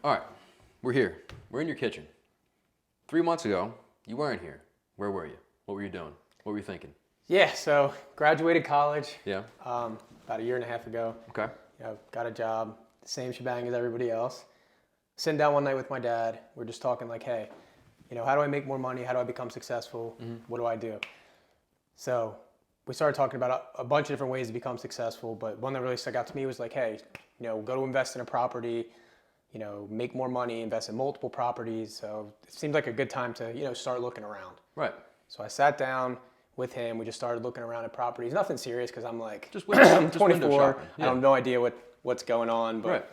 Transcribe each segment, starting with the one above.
All right, we're here. We're in your kitchen. 3 months ago, you weren't here. Where were you? What were you doing? What were you thinking? Yeah, so graduated college Yeah. about a year and a half ago. Okay. Got a job, same shebang as everybody else. Sitting down one night with my dad, we're just talking like, hey, how do I make more money? How do I become successful? What do I do? So we started talking about a bunch of different ways to become successful, but one that really stuck out to me was like, hey, go to invest in a property, make more money, invest in multiple properties. So it seemed like a good time to, start looking around. Right. So I sat down with him. We just started looking around at properties. Nothing serious because I'm like, Just window, I'm just window 24. shopping. I have no idea what's going on. But Right.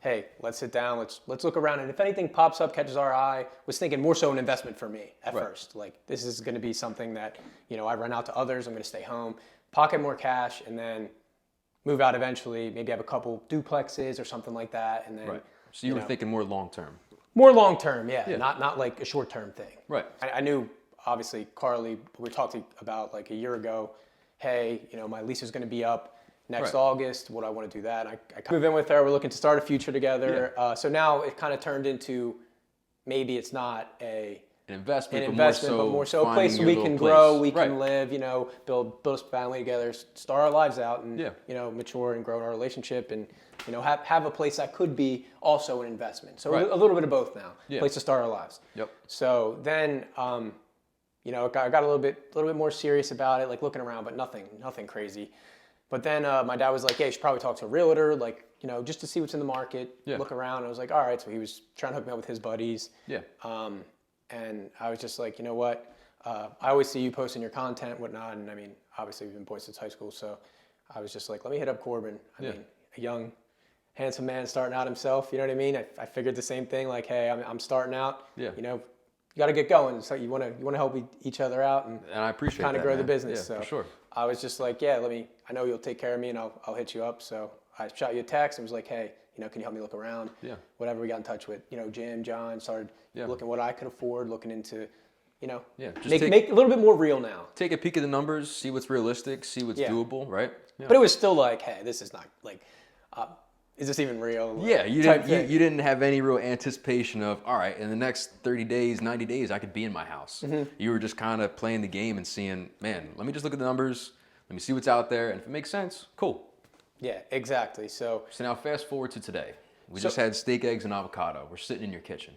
hey, let's sit down. Let's look around. And if anything pops up, catches our eye, was thinking more so an investment for me at Right. first. Like this is going to be something that, I rent out to others. I'm going to stay home, pocket more cash, and then move out eventually. Maybe have a couple duplexes or something like that. And then, Right. So you were thinking more long term. more long term, yeah. Not like a short term thing. Right. I knew, obviously, Carly, we talked about like a year ago, hey, my lease is going to be up next Right. August. Would I want to do that? I moved in with her. We're looking to start a future together. So now it kind of turned into maybe it's not an investment, but more so a place finding we your can little grow, place. we Right. can live, build a family together, start our lives out, and Yeah. mature and grow in our relationship, and have a place that could be also an investment. So Right. a little bit of both now. Yeah. Place to start our lives. Yep. So then, I got a little bit more serious about it, like looking around, but nothing crazy. But then my dad was like, "Yeah, you should probably talk to a realtor, like just to see what's in the market, Yeah. look around." I was like, "All right." So he was trying to hook me up with his buddies. Yeah. And I was just like, you know what? I always see you posting your content, and whatnot. And I mean, obviously we've been boys since high school. So I was just like, let me hit up Corbin. I mean, a young, handsome man starting out himself. You know what I mean? I figured the same thing. Like, hey, I'm starting out. Yeah. You got to get going. So you want to help each other out and I appreciate kind of that, grow man. the business. Yeah, So for sure. I was just like, yeah, I know you'll take care of me, and I'll hit you up. So I shot you a text and was like, hey, can you help me look around? Yeah. Whatever we got in touch with, Jim, John, started looking what I could afford, looking into, Just make a little bit more real now. Take a peek at the numbers, see what's realistic, see what's doable, right? Yeah. But it was still like, hey, this is not like, is this even real? Yeah, you type didn't thing. you didn't have any real anticipation of, all right, in the next 30 days, 90 days, I could be in my house. You were just kind of playing the game and seeing, man, let me just look at the numbers, let me see what's out there, and if it makes sense, cool. Yeah, exactly. So So now fast forward to today. We just had steak, eggs, and avocado. We're sitting in your kitchen.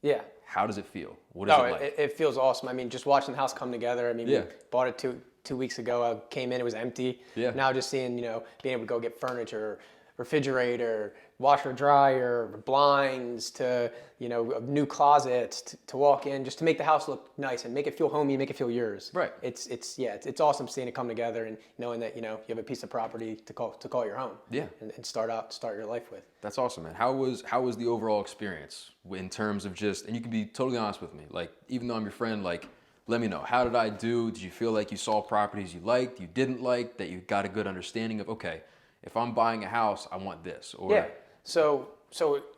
yeah. How does it feel? What is No, it like? it feels awesome. I mean, just watching the house come together. I mean, Yeah. we bought it two weeks ago. I came in, it was empty. Yeah. Now just seeing, being able to go get furniture, refrigerator, washer, dryer, blinds, to, new closets to walk in, just to make the house look nice and make it feel homey, make it feel yours. Right. It's awesome seeing it come together and knowing that, you have a piece of property to call your home. Yeah. And start your life with. That's awesome, man. How was the overall experience in terms of just, and you can be totally honest with me, like, even though I'm your friend, like, let me know, how did I do? Did you feel like you saw properties you liked, you didn't like, that you got a good understanding of, okay, if I'm buying a house, I want this? Or Yeah. So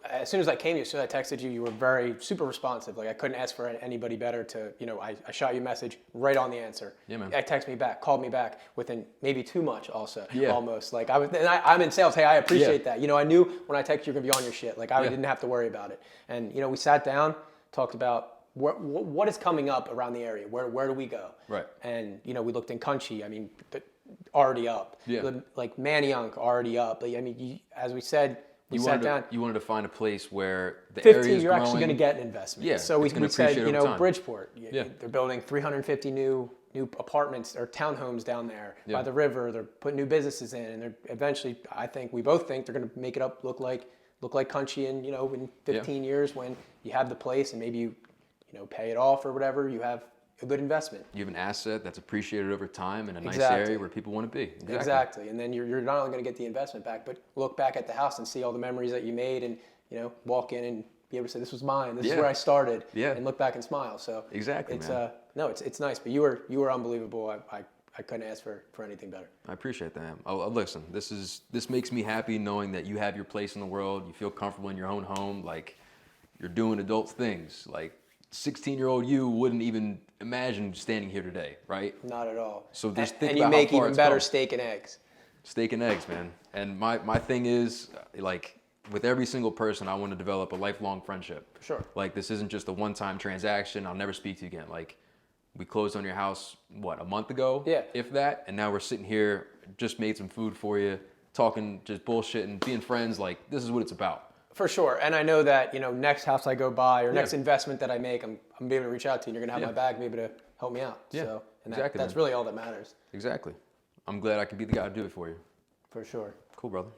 as soon as I came to you, as soon as I texted you, you were very super responsive. Like I couldn't ask for anybody better to, I shot you a message right on the answer. Yeah, man. I text me back, called me back within maybe too much also. Yeah. Almost. Like I'm in sales. Hey, I appreciate that. I knew when I texted you, you're gonna be on your shit. Like I didn't have to worry about it. And we sat down, talked about what is coming up around the area. Where do we go? Right. And we looked in Cunchy. I mean, already up. Yeah. Like Manayunk already up. Like, I mean, as we said. You sat down. You wanted to find a place where the 15, area is you're growing. actually going to get an investment. Yeah, So we it's gonna said, appreciate over time. Bridgeport. Yeah. They're building 350 new apartments or townhomes down there by Yeah. the river. They're putting new businesses in, and they're eventually, we both think they're going to make it up look like Cunchy in 15 years when you have the place and maybe you pay it off or whatever. You have a good investment. You have an asset that's appreciated over time in a nice Exactly. area where people want to be. Exactly. And then you're not only going to get the investment back, but look back at the house and see all the memories that you made and, walk in and be able to say, this was mine. This is where I started. Yeah. And look back and smile. So Exactly, it's, man. it's nice, but you were unbelievable. I couldn't ask for anything better. I appreciate that. Listen, this makes me happy knowing that you have your place in the world. You feel comfortable in your own home. Like, you're doing adult things. Like, 16-year-old you wouldn't even imagine standing here today, right? Not at all. So just think and you about how make far even it's better come. steak and eggs. Steak and eggs, man. And my thing is, like, with every single person, I want to develop a lifelong friendship. For sure. Like, this isn't just a one-time transaction. I'll never speak to you again. Like, we closed on your house, what, a month ago? Yeah. If that. And now we're sitting here, just made some food for you, talking, just bullshitting, being friends. Like, this is what it's about. For sure. And I know that, next house I go by or next investment that I make, I'm going to be able to reach out to you and you're going to have my back, be able to help me out. Yeah, So, and exactly, that's man. really all that matters. Exactly. I'm glad I could be the guy to do it for you. For sure. Cool, brother.